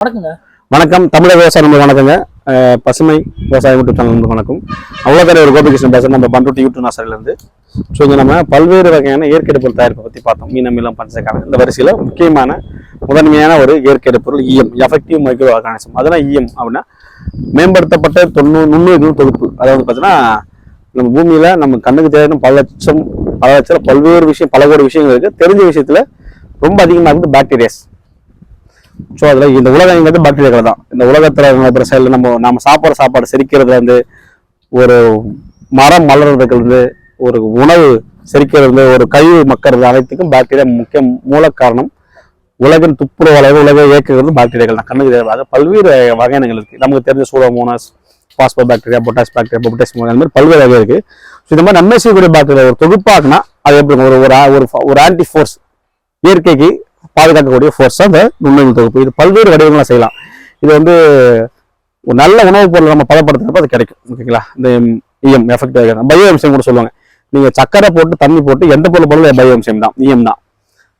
வணக்கங்க. வணக்கம் தமிழக விவசாய நண்பர் வணக்கங்க. பசுமை விவசாய யூடியூப் சேனல் நண்பர் வணக்கம். அவ்வளோ ஒரு கோபிகிருஷ்ணன் பேசுகிறேன் நம்ம பண்ருட்டி யூடியூப் நர்சரியிலேருந்து. ஸோ இங்கே நம்ம பல்வேறு வகையான இயற்கை பொருள் தயாரிப்பை பற்றி பார்த்தோம். மீனம் பஞ்சக்கான இந்த வரிசையில் முக்கியமான முதன்மையான ஒரு இயற்கை பொருள் இஎம், எஃபெக்டிவ் மைக்ரோ ஆர்கானிசம். அதெல்லாம் இஎம் அப்படின்னா மேம்படுத்தப்பட்ட நுண்ணுயிர்கள் தொகுப்பு. அதாவது பார்த்தீங்கன்னா நம்ம பூமியில் நம்ம கண்ணுக்கு தேவையான பல லட்சம் பல்வேறு விஷயம், பல கோடி விஷயங்கள் இருக்குது. தெரிஞ்ச விஷயத்தில் ரொம்ப அதிகமாக இருக்குது பாக்டீரியாஸ். ஸோ அதில் இந்த உலகங்கிறது பாக்டீரியாக்கள் தான். இந்த உலகத்தில் நடக்கிற செயலில் நம்ம சாப்பிட்ற சாப்பாடு செரிக்கிறதுல இருந்து, ஒரு மரம் மலர்றதுலேருந்து, ஒரு உணவு செரிக்கிறது, ஒரு கழிவு மக்கிறது, அனைத்துக்கும் பாக்டீரியா முக்கிய மூல காரணம். உலகின் துப்புரவு அளவு உலக இயக்குகிறது பாக்டீரியாக்கள் தான். கண்ணுக்கு தேவையாக பல்வேறு வகையினங்கள் இருக்குது. நமக்கு தெரிஞ்ச Pseudomonas, phospho bacteria, potash bacteria, potassium, அந்த மாதிரி பல்வேறு வகை இருக்குது. ஸோ இந்த மாதிரி நன்மை செய்யக்கூடிய பாக்டீரியா ஒரு தொகுப்பாக்குனா அது எப்படி ஒரு ஆன்டி ஃபோர்ஸ், இயற்கைக்கு பாதுகாக்கக்கூடிய ஃபோர்ஸ் அந்த நுண்ணுயிர் தொகுப்பு. இது பல்வேறு வடிவங்களை செய்யலாம். இது ஒரு நல்ல உணவுப் பொருள் நம்ம பதப்படுத்துறப்ப அது கிடைக்கும். ஓகேங்களா? இந்த இஎம் எஃபெக்ட் பயோ எம்சியம் கூட சொல்லுவாங்க. நீங்க சக்கரை போட்டு தண்ணி போட்டு எந்த பொருள் பயோ எம்சியம் தான், இஎம் தான்.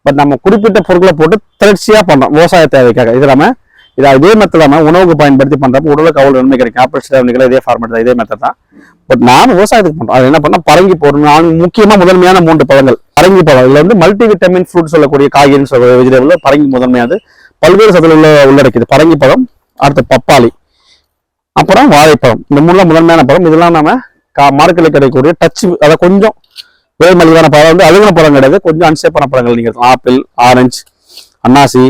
பட் நம்ம குறிப்பிட்ட பொருட்களை போட்டு தொடர்ச்சியா பண்றோம் விவசாய தேவைக்காக. இது நம்ம இதே மெத்தட் தான் உணவுக்கு பயன்படுத்தி பண்றப்ப உடலுக்கு அவ்வளவு நன்மை கிடைக்கும். ஆப்பிள் சில இதே ஃபார்மேட் தான், இதே மெத்தட் தான். பட் நான் விவசாயத்துக்கு பண்றோம். அது என்ன பண்ணா பரங்கி போடுறோம். முக்கியமா முதன்மையான 3 பழங்கள் பரங்கி பழம். இதுல மல்டி விட்டமின் ஃப்ரூட் சொல்லக்கூடிய காய்கறின்னு சொல்ற வெஜிடபிள் பரங்கி முதன்மையாது பல்வேறு சத்துள்ள உள்ளடக்கிது. பரங்கி பழம், அடுத்து பப்பாளி, அப்புறம் வாழைப்பழம். இந்த 3 முதன்மையான பழம். இதெல்லாம் நம்ம மார்க்கெட்டில் கிடைக்கக்கூடிய டச், அதை கொஞ்சம் வேறு மலிவான பழம் அழுகின பழம் கிடையாது, கொஞ்சம் அன்சேப்பான பழங்கள் நீங்க ஆப்பிள், ஆரஞ்சு, அன்னாசி,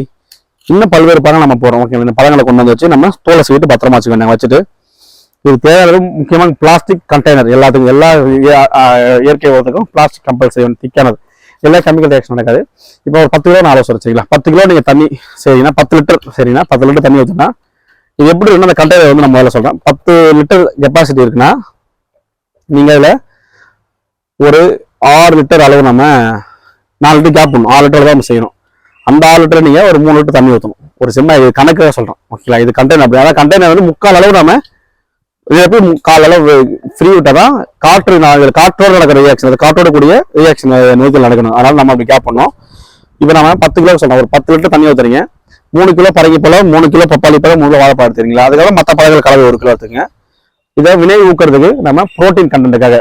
இன்னும் பல்வேறு பழங்கள் நம்ம போறோம். ஓகே, இந்த பழங்களை கொண்டு வந்து வச்சு நம்ம தோலை சீட்டு பத்திரமா வச்சுக்கணும். வச்சுட்டு இது தேவையான முக்கியமாக பிளாஸ்டிக் கண்டெய்னர். எல்லாத்துக்கும் எல்லா இயற்கை உரத்துக்கும் பிளாஸ்டிக் கம்பல்சரி, திக்கானது. எல்லா கெமிக்கல் ரியாக்ஷன் நடக்காது. இப்போ ஒரு 10 கிலோ ஆலோசனை வச்சுக்கலாம். 10 கிலோ நீங்க தண்ணி சரிங்கன்னா 10 லிட்டர் சரிங்கன்னா 10 லிட்டர் தண்ணி ஊற்றினா இது எப்படி இருக்குன்னா அந்த கண்டெய்னர் நம்ம முதல்ல சொல்றேன். 10 லிட்டர் கெப்பாசிட்டி இருக்குன்னா நீங்க அதில் ஒரு 6 லிட்டர் அளவு நம்ம 4 லிட்டர் கேப் பண்ணணும். 6 லிட்டர் தான் நம்ம செய்யணும். அந்த 6 லிட்டர் நீங்க ஒரு 3 லிட்டர் தண்ணி ஊற்றணும். ஒரு சின்ன இது கணக்கு தான் சொல்றோம். ஓகேங்களா? இது கண்டெய்னர் அப்படி. அதாவது கண்டெய்னர் முக்கால் அளவு நம்ம இது எப்படி கால் அளவு ஃப்ரீ விட்டா தான் காற்றோடு நடக்கிற ரியாக்ஷன், அது காற்றோட கூடிய ரியாக்ஷன் நோய்கள் நடக்கணும். அதனால நம்ம அப்படி கேப் பண்ணோம். இப்போ நம்ம 10 கிலோ சொல்றோம். ஒரு 10 லிட்டர் தண்ணி ஊற்றுறீங்க. 3 கிலோ பரங்கி பழம், 3 கிலோ பப்பாளி பழம், 3 கிலோ வாழைப்பழம் எடுத்துறீங்களா? அதுக்காக மற்ற பழங்கள் கலவை 1 கிலோ எடுத்துங்க. இதை வினை ஊக்கிறதுக்கு நம்ம புரோட்டீன் கண்டென்ட்டுக்காக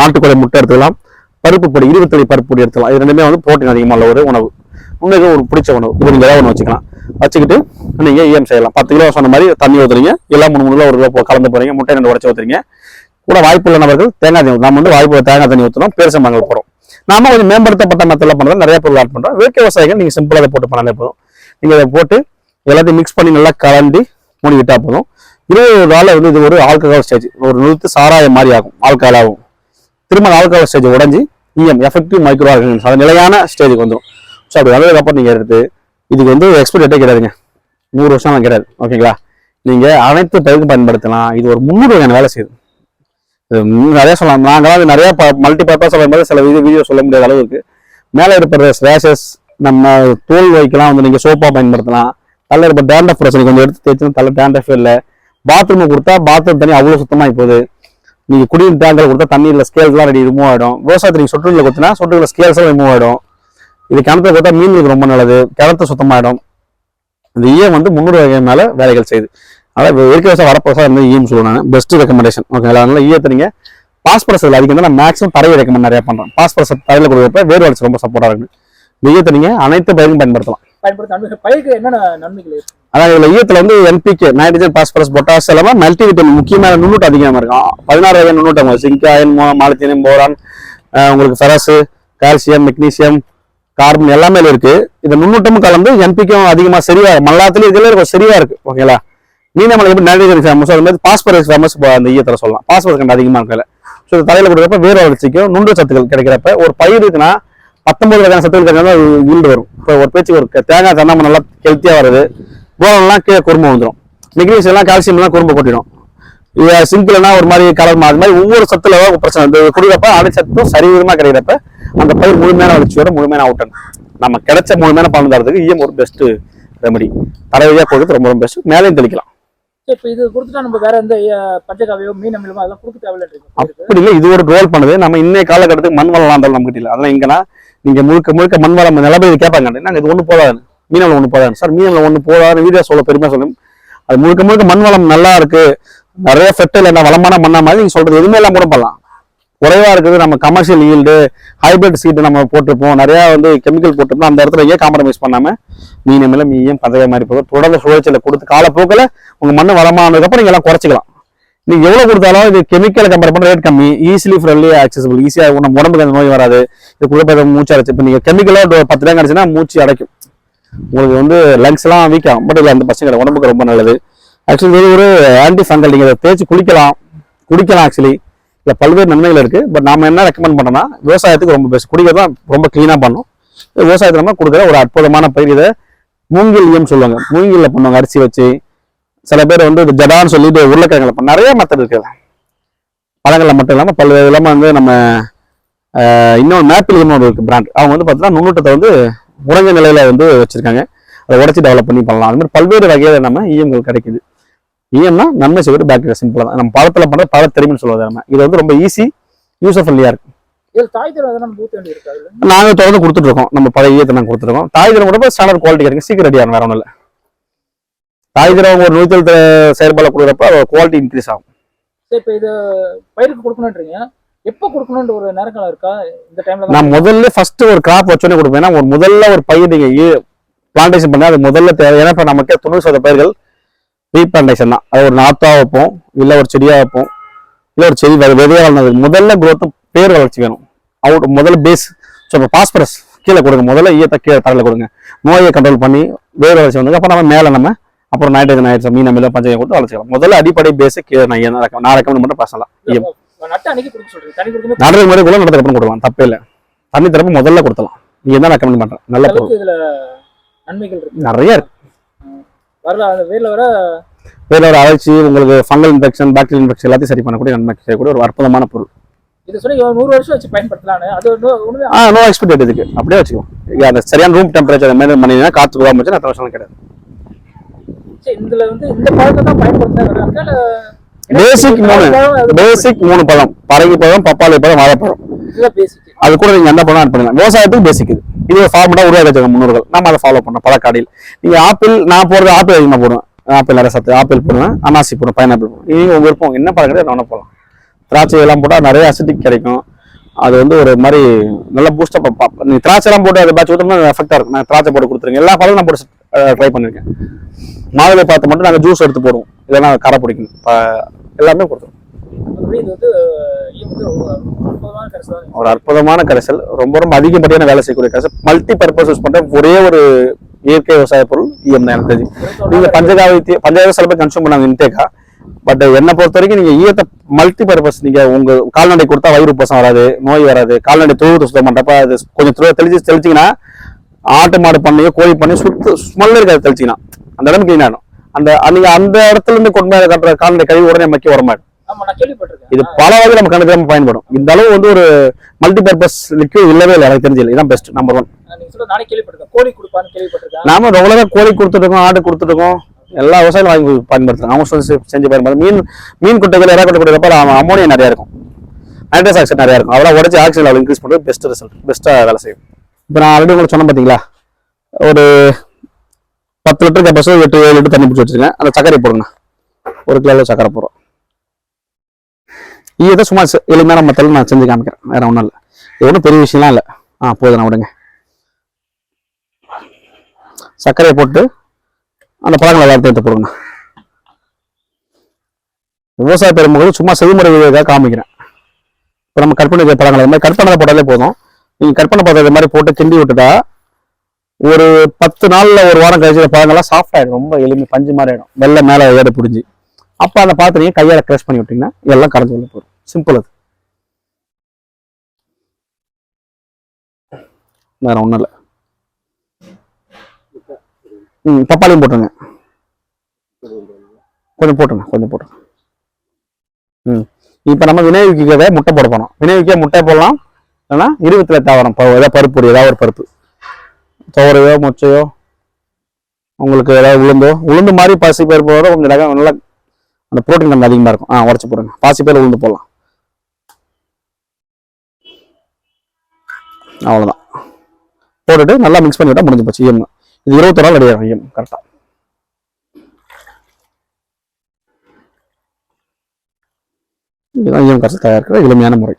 நாட்டுக்கோழி முட்டை எடுத்துக்கலாம், பருப்பு பொடி, 20 பருப்பு பொடி எடுத்துக்கலாம். இது ரெண்டுமே புரோட்டீன் அதிகமாக உள்ள ஒரு உணவு. உங்களுக்கு ஒரு பிடிச்ச உணவு. இது நீங்க ஏதாவது ஒன்று வச்சுக்கலாம். வச்சுக்கிட்டு நீங்க இஎம் செய்யலாம். 10 கிலோ சொன்ன மாதிரி தண்ணி ஊற்றுறீங்க. எல்லாம் 3 கிலோ 1 கிலோ கலந்து போறீங்க. முட்டை 2 உடச்சி ஊற்றுறீங்க. கூட வாய்ப்புள்ள நபர்கள் தேங்காய் தண்ணி. நம்ம வாய்ப்புள்ள தேங்காய் தண்ணி ஊற்றணும். பேரிச்சம்பழங்கள் போறோம். நாம கொஞ்சம் மேம்படுத்தப்பட்ட மெத்தடில் பண்றது, நிறைய பொருள் ஆட் பண்றோம். இயற்கை விவசாயிகள் நீங்க சிம்பிளா அதை போட்டு பண்ணாலே போதும். நீங்க அதை போட்டு எல்லாத்தையும் மிக்ஸ் பண்ணி நல்லா கலண்டி மூடி விட்டா போதும். 20 நாள் இது ஒரு ஆல்கஹால் ஸ்டேஜ், ஒரு நிறுத்து சாராயம் மாதிரி ஆகும், ஆல்கஹால் ஆகும். திரும்ப ஆல்கஹால் ஸ்டேஜ் உடஞ்சி இஎம் எஃபெக்டிவ் மைக்ரோ ஆர்கானிசம் அது நிலையான ஸ்டேஜுக்கு வந்துடும். ஸோ அப்படி வந்ததுக்கப்புறம் நீங்கள் எடுத்து இதுக்கு எக்ஸ்பைரி டேட்டே கிடையாதுங்க. 100 வருஷம் கிடையாது. ஓகேங்களா? நீங்கள் அனைத்து பயிருக்கு பயன்படுத்தலாம். இது ஒரு 300 வகையான வேலை செய்யுது. இது நிறைய சொல்லலாம். நாங்கள் நிறைய மல்டி பர்பஸ் சொல்லும் போது சில வீடியோ சொல்ல முடியாத அளவு இருக்கு. மேலே இருக்கிற ஸ்லேஷஸ் நம்ம தோல் வைக்கலாம் நீங்கள் சோப்பாக பயன்படுத்தலாம். தலை இருப்ப டேண்டஃப் பிரச்சனை கொஞ்சம் எடுத்து தேய்ச்சி தலை டேண்டஃப் இல்லை. பாத்ரூமை கொடுத்தா பாத்ரூம் தண்ணி அவ்வளோ சுத்தமாக போகுது. நீங்கள் குடிநீர் டேங்கர் கொடுத்தா தண்ணியில் ஸ்கேல்ஸ்லாம் ரெடி ரிமூவ் ஆகிடும். விவசாயத்தை நீங்கள் சொட்டுல கொடுத்தனா சொட்டுல ஸ்கேல்ஸ்லாம் ரிமூவ் ஆகிடும். இது கிணத்துல கொடுத்தா மீன்களுக்கு ரொம்ப நல்லது, கிணத்து சுத்தமாயிடும். இந்த இஎம் 300 வகை மேலே வேலைகள் செய்யுது. அதனால் இயற்கை விவசாயம் வரப்போசா இஎம் சொல்லுவாங்க. Best recommendation. ஓகேங்களா? அதனால ஈயத்தை நீங்கள் பாஸ்பரஸ் அதிகம் தான். நான் மேக்ஸிமம் தரையை ரெக்கமெண்ட் நிறையா பண்ணுறேன். பாஸ்பரஸ் தரையில் கொடுக்குறப்ப வேறு வளர்ச்சி ரொம்ப சப்போர்ட்டாக இருக்குது. இந்த ஈயத்தை நீங்கள் அனைத்து பயிரும் பயன்படுத்தலாம். அதான் இதில் ஈயத்தில் என்பிகே, நைட்ரஜன், பாஸ்பரஸ், பொட்டாஸ் எல்லாம் மல்டி விட்டமின் முக்கியமான நுண்ணூட்டம் அதிகமாக இருக்கும். 16 வகை நுண்ணூட்டம். சிங்க், அயன், மாலிப்டினம், போரான், உங்களுக்கு ஃபெரஸ், கால்சியம், மெக்னீசியம், கார்பன் எல்லாமே இருக்கு. இந்த நுண்ணூட்டமும் கலந்து என்பிக்கும் அதிகமாக சரியா மல்லாத்துலேயும் இதில் சரியா இருக்கு. ஓகேங்களா? மீனமலை எப்படி நைட்ரஜன் ஃபேமஸ், அது மாதிரி பாஸ்பரஸ் ஃபேமஸ் அந்த ஈயத்தில் சொல்லலாம். பாஸ்பரஸ் கண்டு அதிகமாக இருக்கல. ஸோ இது தலையில் கொடுக்குறப்ப வேறு வளர்ச்சிக்கும் நுண்டு சத்துக்கள் கிடைக்கிறப்ப ஒரு பயிர் இருக்குன்னா 19 வகையான சத்துக்கள் கிடைக்கிறதா ஈல்டு வரும். இப்போ ஒரு பேச்சு ஒரு தேங்காய் தண்ணாம நல்லா ஹெல்த்தியாக வருது. போரெல்லாம் கீழே குறும்பு வந்துடும். மெக்னீசியம் எல்லாம் கால்சியம் எல்லாம் குறும்பு கொட்டிடும். இது சிம்பிள்னா ஒரு மாதிரி கலர் அது மாதிரி ஒவ்வொரு சத்துல பிரச்சனை. இந்த குடிக்கிறப்ப அனைத்து சத்தும் சரிவிதமாக கிடைக்கிறப்ப அந்த பயிர் முழுமையான வளர்ச்சியோட முழுமையான அவுட்டன் நம்ம கிடைச்ச முழுமையான பலன் தரதுக்கு இஎம் ஒரு பெஸ்ட் ரெமடி. தரவையாக கொடுத்து ரொம்ப ரொம்ப பெஸ்ட். மேலேயும் தெளிக்கலாம். இப்போ இது கொடுத்துட்டா நம்ம வேற எந்த பஞ்சகாவியோ மீன் அமிலமோ அதெல்லாம் கொடுக்க தேவையில்லை. அப்படி இல்லை, இது ஒரு ரோல் பண்ணுது. நம்ம இன்னைய காலகட்டத்துக்கு மண் வளம் இருந்தாலும் நம்ம கிட்ட இல்லை. அதெல்லாம் இங்கன்னா நீங்க முழுக்க மண் வளம் நிலப்பை கேட்பாங்க. நாங்கள் இது ஒன்றும் போதாது. மீனமில் ஒன்று போதாது சார். மீனமில் ஒன்று போதாது வீடியோ சொல்ல பெருமையாக சொல்லும். அது முழுக்க முழுக்க மண் வளம் நல்லா இருக்கு, நிறைய ஃபெர்டைல் என்ன வளமான மண்ணா மாதிரி நீங்க சொல்றது எதுவுமே எல்லாம் கூட பண்ணலாம். குறைவா இருக்குது, நம்ம கமர்ஷியல் ஈல்டு ஹைபிரிட் சீட்டு நம்ம போட்டிருப்போம், நிறைய வந்து கெமிக்கல் போட்டிருப்போம். அந்த இடத்துல ஏன் காம்ப்ரமைஸ் பண்ணாம மீனமில் மீயம் பதவி மாதிரி போகும் தொடர்ந்து சுழற்சியில கொடுத்து காலப்போக்கில் உங்க மண் வளமானதுக்கப்புறம் நீங்க எல்லாம் குறைச்சிக்கலாம். நீங்க எவ்வளவு கொடுத்தாலும் இது கெமிக்கலை கம்பேர் பண்ண ரேட் கம்மி, ஈஸிலி ஃப்ரெண்ட்லி ஆக்சசிபிள், ஈஸியா நம்ம உடம்புக்கு அந்த நோய் வராது. இது குளிர்பத மூச்சு அடைச்சு இப்போ நீங்க கெமிக்கலா 10 ரூபாய் கிடைச்சுன்னா மூச்சு அடைக்கும், உங்களுக்கு வந்து லங்ஸ் எல்லாம் வீக் ஆகும். பட் இல்லை அந்த பசங்க உடம்புக்கு ரொம்ப நல்லது. ஆக்சுவலி இது ஒரு ஆன்டி ஃபங்கல், நீங்க இதை தேய்ச்சி குடிக்கலாம் ஆக்சுவலி. இல்லை பல்வேறு நன்மைகள் இருக்கு. பட் நாம என்ன ரெக்கமெண்ட் பண்ணோம்னா விவசாயத்துக்கு ரொம்ப பெஸ்ட், குடிக்கிறது தான் ரொம்ப கிளீனா பண்ணும். விவசாயத்துக்கு நம்ம கொடுக்குற ஒரு அற்புதமான பயிர். இதை மூங்கில் ஈயம் சொல்லுவாங்க, மூங்கில்ல பண்ணுவாங்க அரிசி வச்சு. சில பேர் வந்து இது ஜடான்னு சொல்லிட்டு உருளைக்கிழங்குல பண்ண நிறைய மெத்தட் இருக்கு. பழங்கள்ல மட்டும் இல்லாமல் பல்வேறு இல்லாமல் வந்து நம்ம இன்னொரு மேப்பிள் ஒரு இருக்கு பிராண்ட், அவங்க வந்து பார்த்தீங்கன்னா நுண்ணூட்டத்தை வந்து உறைஞ்ச நிலையில வந்து வச்சிருக்காங்க, அதை உடச்சி டெவலப் பண்ணி பண்ணலாம். அது மாதிரி பல்வேறு வகையில நம்ம ஈயங்கள் கிடைக்குது. ஈயம்னா நன்மை செய்வது பாக்டீரியா, சிம்பிளா தான். நம்ம பழத்தில் பண்ற பழ தெரியும்னு சொல்லுவாங்க. நம்ம இது வந்து ரொம்ப ஈஸி, யூசர் ஃப்ரெண்ட்லியா இருக்கு. நாங்க தொடர்ந்து கொடுத்துட்டு இருக்கோம், நம்ம பழைய ஈயத்தை நாங்கள் கொடுத்துருக்கோம். தாய் திரம் கூட ஸ்டாண்டர்ட் குவாலிட்டி கிடைக்கும், சீக்கிரம் ரெடி ஆகும், வேற ஒன்றும் இல்லை. தாய் திரம் ஒரு 170 செயற்பாடு கொடுக்குறப்ப குவாலிட்டி இன்க்ரீஸ் ஆகும். இப்போ இது பயிருக்கு கொடுக்கணுன்றீங்க, எப்போ கொடுக்கணுன்ற ஒரு நேரக்காலம் இருக்கா? இந்த டைம்ல நான் முதல்ல ஃபர்ஸ்ட் ஒரு கிராப் வச்சோன்னே கொடுப்பேன். ஏன்னா ஒரு முதல்ல ஒரு பயிர் நீங்க பிளான்டேஷன் பண்ணா அது முதல்ல தேவை. ஏன்னா இப்போ நமக்கு 90% பயிர்கள் ரீபிளான்டேஷன் தான். அது ஒரு நாத்தா வைப்போம், இல்லை ஒரு செடியா வைப்போம், இல்லை ஒரு செடி விதையா வளர்ந்தது. முதல்ல growth பேர் வளர்ச்சி வேணும். அவுட் முதல்ல பேஸ். ஸோ இப்போ பாஸ்பரஸ் கீழே கொடுங்க, முதல்ல ஈயத்தை கீழே தரையில் கொடுங்க, நோயை கண்ட்ரோல் பண்ணி வேர் வளர்ச்சி வந்து அப்புறம் நம்ம மேலே நம்ம அப்புறம் நைட்ரஜன் ஆயிடுச்சு மீன் அமிலம் பஞ்சகம் கொடுத்து வளர்ச்சிக்கலாம். முதல்ல அடிப்படை பேஸை கீழே நான் ரெக்கமெண்ட் பண்ண பேசலாம். நடுறது மாதிரி கூட நடத்துக்கப்புறம் கொடுக்கலாம், தப்பே இல்லை. தண்ணி தரப்பு முதல்ல கொடுத்தலாம். நீங்க தான் ரெக்கமெண்ட் பண்றேன். நல்ல பொருள் நிறைய இருக்கு. வேற ஒரு அழைச்சி உங்களுக்கு ஃபங்கல் இன்ஃபெக்ஷன், பாக்டீரியல் இன்ஃபெக்ஷன் எல்லாத்தையும் சரி பண்ணக்கூடிய நன்மை செய்யக்கூடிய ஒரு அற்புதமான பொருள். இது சொல்லி 100 வருஷம் வச்சு பயன்படுத்தலாம்னு. அது நோ எக்ஸ்பெக்டட் இதுக்கு, அப்படியே வச்சுக்கோங்க. அந்த சரியான ரூம் டெம்பரேச்சர் மெயின்டைன் பண்ணினா காற்று போகாம வச்சு அத்தனை வருஷம் கிடையாது. இதுல வந்து இந்த பழக்கம் தான் பயன்படுத்துறாங்க. பேசிக் 3 பழம், பரங்கி பழம், பப்பாளி பழம், வாழைப்பழம். அது கூட நீங்க என்ன பழம் ஆட் பண்ணலாம். விவசாயத்துக்கு பேசிக் இது ஒரு ஃபார்முலா உருவாக்க முன்னோர்கள், நம்ம அதை ஃபாலோ பண்ணோம். பழக்காடியில் நீங்க ஆப்பிள், நான் போடுறது ஆப்பிள் அதிகமாக போடுவேன். ஆப்பிள் நிறைய சத்து, ஆப்பிள் போடுவேன், அனாசி போடுவேன், பைனாப்பிள் போடுவேன். நீங்க உங்க விருப்பம் என்ன பழம் கிடையாது நான் போடலாம். திராட்சை எல்லாம் போட்டால் நிறைய அசிட்டிக் கிடைக்கும். அது வந்து ஒரு மாதிரி நல்ல பூஸ்டப். நீ திராட்சை எல்லாம் போட்டு அதை பேட்ச் விட்டோம்னா எஃபெக்டா இருக்கும். நான் திராட்சை போட்டு கொடுத்துருங்க. எல்லா பழமும் நான் போட்டு ட்ரை பண்ணிருக்கேன். மாதுளை பார்த்து மட்டும் நாங்கள் ஜூஸ் எடுத்து போடுவோம், இல்லைன்னா கரை பிடிக்கும். எல்லாமே கொடுத்துருவோம். ஒரு அற்புதமான கரைசல், ரொம்ப ரொம்ப அதிகப்படியான வேலை செய்யக்கூடிய கரைசல், மல்டி பர்பஸ் யூஸ் பண்ற ஒரே ஒரு இயற்கை விவசாய பொருள் ஈயம் தான். எனக்கு தெரியும் நீங்க பஞ்சகாவிய சில பேர் கன்சூம் பண்ணாங்க இன்டேக்கா. பட் என்னை பொறுத்த வரைக்கும் நீங்க ஈயத்தை மல்டி பர்பஸ், நீங்க உங்க கால்நடை கொடுத்தா வயிறு உப்பசம் வராது, நோய் வராது. கால்நடை தொழுவத்தை சுத்தம் பண்றப்ப அது கொஞ்சம் தெளிச்சிங்கன்னா, ஆட்டு மாடு பண்ணையோ கோழி பண்ணையோ ஸ்மெல் இருக்காது. தெளிச்சிங்கன்னா அந்த இடம் கிளீன் ஆகும். நீங்க அந்த இடத்துல இருந்து கொண்டு மேல கட்டுற கால்நடை கழிவு உடனே மக்கி வரமாடும். இது பல வகையில் நம்ம கணக்கு பயன்படும். இந்த அளவு வந்து ஒரு மல்டி பர்பஸ் லிக்விட் இல்லவே இல்லை, எனக்கு தெரிஞ்சது. இதான் பெஸ்ட், நம்பர் 1. நாம ரெகுலரா கோழி கொடுத்துட்டு இருக்கோம், ஆடு கொடுத்துட்டு இருக்கோம், எல்லா விவசாயிகளும் வாங்கி பயன்படுத்துறாங்க. அவங்க செஞ்சு பயன்படுத்த மீன் குட்டைகள் இறா கொட்டை கொடுக்குறப்ப அமோனியா நிறைய இருக்கும், நைட்ரஸ் ஆக்சைடு நிறைய இருக்கும். அதெல்லாம் உடச்சி ஆக்சிஜன் லெவல் இன்க்ரீஸ் பண்ணுறது பெஸ்ட் ரிசல்ட், பெஸ்ட்டா வேலை செய்யும். இப்போ நான் ஆல்ரெடி உங்களுக்கு சொன்னேன் பார்த்தீங்களா, ஒரு 10 லிட்டர் கெப்பாசிட்டி 8-7 லிட்டர் தண்ணி பிடிச்சி வச்சிருக்கேன். அந்த சர்க்கரை போடுங்க, 1 கிலோ சர்க்கரை போடுறோம். இதை சும்மா எளிமையான மத்தல நான் செஞ்சு காமிக்கிறேன், வேற ஒன்றும் இல்லை. இது ஒன்றும் பெரிய விஷயம்லாம் இல்லை. போதும், நான் விடுங்க. சர்க்கரையை போட்டு அந்த பழங்களை எடுத்து போடுங்க. விவசாய பெருமக்கள் சும்மா செய்முறை காமிக்கிறேன். இப்போ நம்ம கற்பனை பழங்களை இந்த மாதிரி கற்பனை போட்டாலே போதும். நீங்கள் கற்பனை பழத்தை மாதிரி போட்டு கிண்டி விட்டுட்டா ஒரு 10 நாள்ல ஒரு வாரம் கழிச்சு பழங்கள்லாம் சாஃப்ட் ஆகிடும், ரொம்ப எளிமை பஞ்சு மாதிரி ஆகிடும், வெள்ளை மேலே ஏட பிடிஞ்சி. அப்போ அந்த பார்த்து நீங்கள் கையால் க்ரஷ் பண்ணி விட்டீங்கன்னா எல்லாம் கரைஞ்சி வெளில போயிடும். சிம்பிள், அது வேற ஒன்றும் இல்லை. பப்பாளியும் போட்டுருங்க, கொஞ்சம் போட்டுருங்க. இப்போ நம்ம வினைவிக்கிறத முட்டை போட போனோம். வினைவிக்க முட்டை போடலாம், இல்லைன்னா 20 தாவரம் ஏதாவது பருப்பு, ஏதாவது ஒரு பருப்பு, துவரையோ மொச்சையோ, உங்களுக்கு ஏதாவது உளுந்து மாதிரி பசி பருப்பு போட கொஞ்சம் நல்லா அந்த புரோட்டீன் கொஞ்சம் அதிகமாக இருக்கும். உடச்சி போடுங்க. பாசி பேர் உளுந்து போடலாம், அவ்வளோதான். போட்டுட்டு நல்லா மிக்ஸ் பண்ணி விட்டா முடிஞ்சு போச்சு. இது 21 நாள் அடியாகும் ஐயம் கரெக்டாக. இதுதான் ஐயம் கரைசல் தயாரிக்கிற எளிமையான முறை.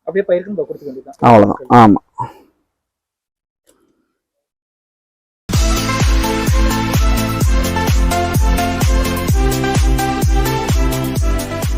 அப்படியே பயிருக்கு நம்ம கொடுத்துக்க வேண்டியதுதான். அவ்வளோதான். ஆமாம்.